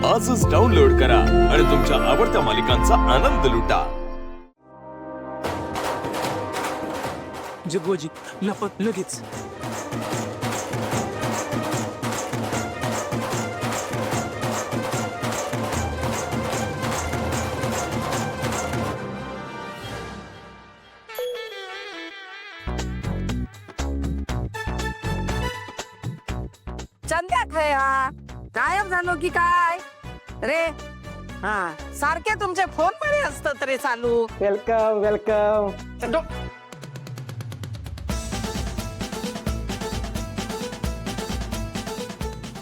आजच डाउनलोड करा आणि तुमच्या आवडत्या मालिकांचा आनंद लुटा. जग्गूजी लपत लगेच. चंद्या खया गायब झालो की काय रे? हा, सारखे तुमचे फोन मध्ये असतात रे चालू. Welcome welcome.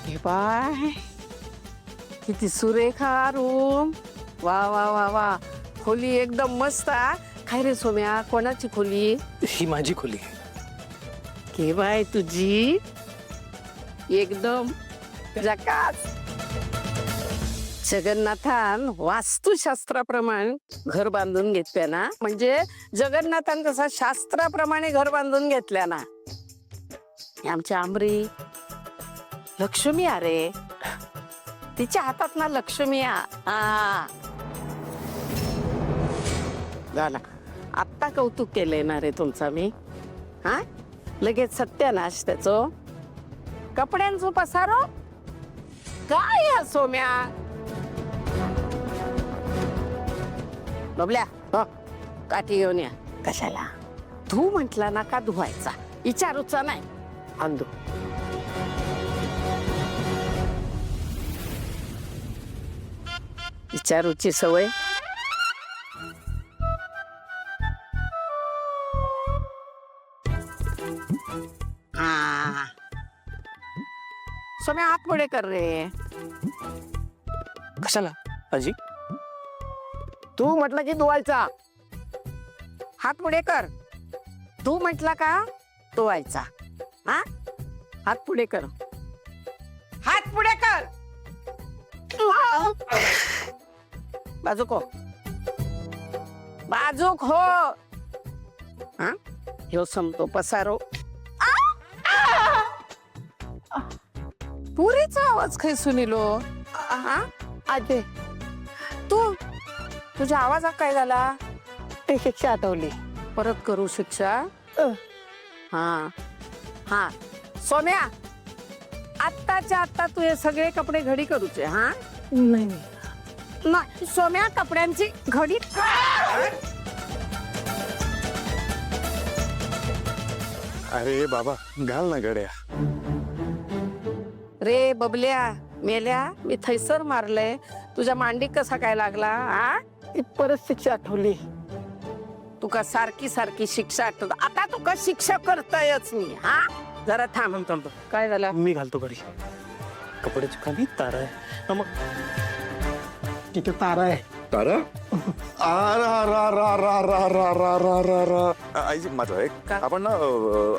हे बाय, किती सुरेखा रूम. वा वा वा वा, खोली एकदम मस्त. काय रे सोम्या, कोणाची खोली? ही माझी खोली. के बाय तुझी एकदम जकास. जगन्नाथान वास्तुशास्त्राप्रमाणे घर बांधून घेतल्या ना, म्हणजे जगन्नाथान कसा शास्त्राप्रमाणे घर बांधून घेतल्या ना. आमच्या आंबरी लक्ष्मी अरे, तिच्या हातात ना लक्ष्मी. हा झाला, आत्ता कौतुक केलंय ना रे तुमचा मी. हा, लगेच सत्यानाश त्याचं. कपड्यांचं पसारो काय या सोम्या? बबल्या, काठी घेऊन या. कशाला? धू म्हटला ना का धुवायचा, विचारूचा नाही. अंधू विचारूची सवय. हा, सोम्या हात पुढे कर रे. कशाला आजी? तू म्हटलं की धुवायचा. हात पुढे कर. तू म्हटला का धुवायचा. हा, हात पुढे कर. हात पुढे कर. बाजूक हो, बाजूक हो. हा, ह्यो समतो पसारो. पुरीचा आवाज खाय सुनिलो. आजे तू, तुझ्या आवाजात काय झाला? ते शिक्षा आठवली. परत करू शिक्षा. हा हा, सोम्या आत्ताच्या आत्ता तू हे सगळे कपडे घडी करूचे. हा नाही नाही, सोम्या कपड्यांची घडी. अरे बाबा, घाल ना गड्या. रे बबल्या मेल्या, मी थैसर मारलंय. तुझ्या मांडी कसा काय लागला? हा, ती परत शिक्षा आठवली. तुका सारखी सारखी शिक्षा आठवत. आता तुका शिक्षा करतायच मी. हा, जरा थांब. काय झालं? मी घालतो घरी. कपड्याची खाली तार आहे. मग तिथे तारा आहे. तारा? आईजी माझं एक का? आपण ना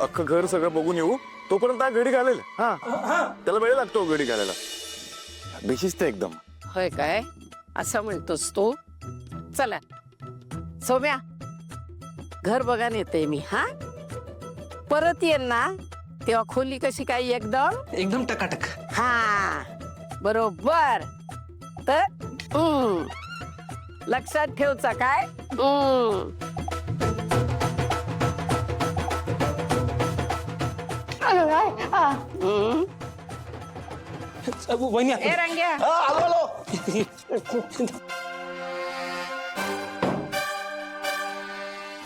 अख्खं घर सगळं बघून येऊ. तोपर्यंत घडी घालेल. हा, त्याला वेळ लागतो घडी घालायला. बेशिस्त एकदम. होय काय, असं म्हणतोस तू? चला सोम्या, घर बघा नेते मी. हा, परत येईन ना तेव्हा खोली कशी काय एकदम टकाटक. हा बरोबर. तर लक्षात ठेवचा काय. वहिनी ए रंग्या,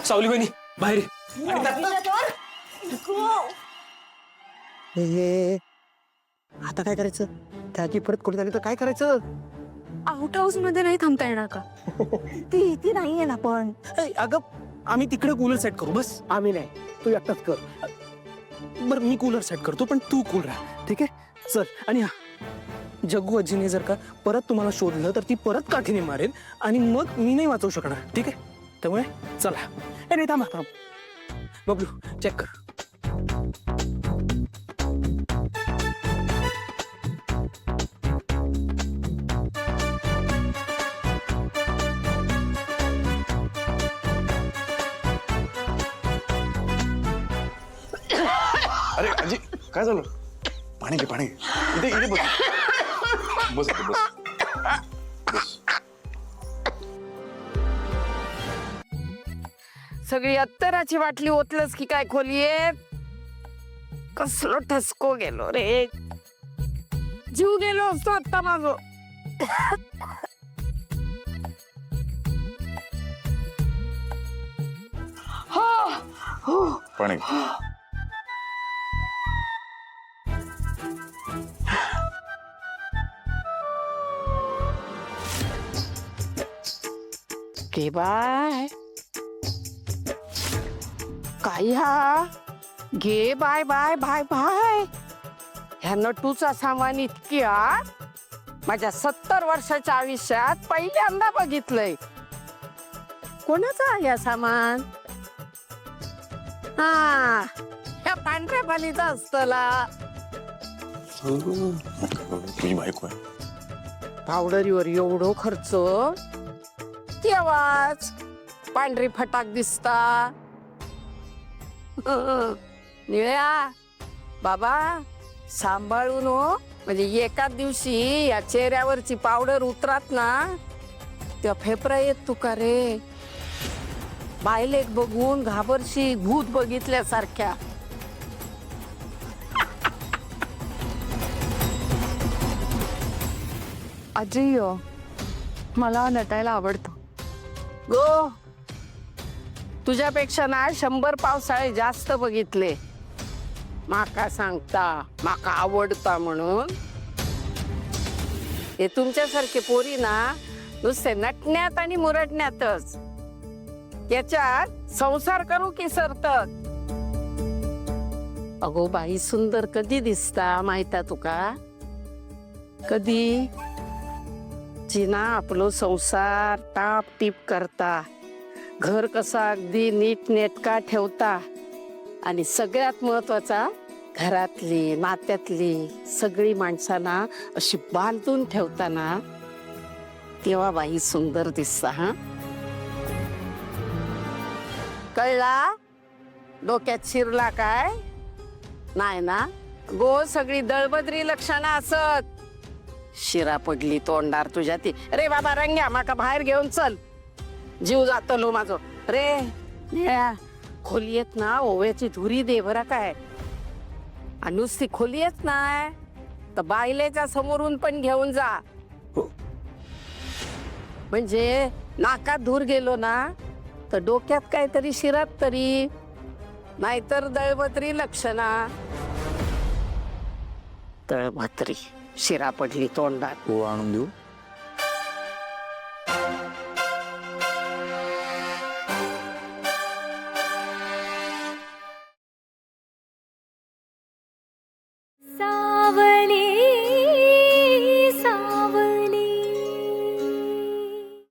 सावली वहिनी बाहेर ये. आता काय करायचं? त्याची परत कोणी झाली तर काय करायचं? आउट हाऊस मध्ये नाही थांबता येणार का? ती इथे नाहीये ना पण. अगं आम्ही तिकडे कूलर सेट करू. बस. आम्ही नाही, तू एकटाच कर. बरं, मी कूलर सेट करतो पण तू कूल राहा. ठीक आहे, चल. आणि हा, जग्गू आजीने जर का परत तुम्हाला शोधलं तर ती परत काठीने मारेल आणि मग मी नाही वाचवू शकणार. ठीक आहे, त्यामुळे चला. नाही थांबा. बबलू चेक कर. अरे आजी, काय झालं? पाणी घे, पाणी घे. इथे इथे बस. बस इथे बस. सगळी अत्तराची बाटली ओतलंस की काय खोलीत? कसलो ठसको गेलो रे, जीव गेलो असतो आता माझं. पाणी घे बाय. काय हा? घे बाय बाय बाय बाय. ह्या नटूचा सामान इतकी हा माझ्या 70 वर्षाच्या आयुष्यात पहिल्यांदा बघितलंय. कोणाचा आहे या सामान? हा, ह्या पांढऱ्या पालीचा असतला. तुझी बायको आहे. पावडरीवर एवढं खर्च, तेव्हाच पांढरी फटाक दिसता. निळ्या बाबा सांभाळून हो, म्हणजे एकाच दिवशी या चेहऱ्यावरची पावडर उतरात ना तेव्हा फेफरा येत तुका रे. बायलेक बघून घाबरशी भूत बघितल्यासारख्या. अजय मला नटायला आवडतं. गो, तुझ्यापेक्षा ना 100 पावसाळे जास्त बघितले. माका सांगता माका आवडता म्हणून. हे तुमच्यासारखे पोरी ना नुसते नटण्यात आणि मुरडण्यातच, याच्यात संसार करू की सरतत. अगो बाई सुंदर कधी दिसता माहिता तुका? कधी जिना आपलो संसार टाप टीप करता, घर कसा अगदी नीट नेटका ठेवता, आणि सगळ्यात महत्वाचा घरातली नात्यातली सगळी माणसांना अशी बांधून ठेवताना, तेव्हा बाई सुंदर दिसता. हा, कळला? डोक्यात शिरला काय? नाही ना? गो, सगळी दळबद्री लक्षणं असत. शिरा पडली तोंडार तुझ्या ती. रे बाबा रंग्या, माका बाहेर घेऊन चल, जीव जातलो माझो. रे निळ्या, खोलीयेत ना ओव्याची धुरी दे बरा काय. आणि नुसती खोलीयेत नाही तर बायलेच्या समोरून पण घेऊन जा. म्हणजे नाकात धूर गेलो ना तर डोक्यात काहीतरी शिरात तरी, नाहीतर दळबत्री लक्षणा. दळबत्री शिरा पडली तोंडात. हो, आणून देऊ.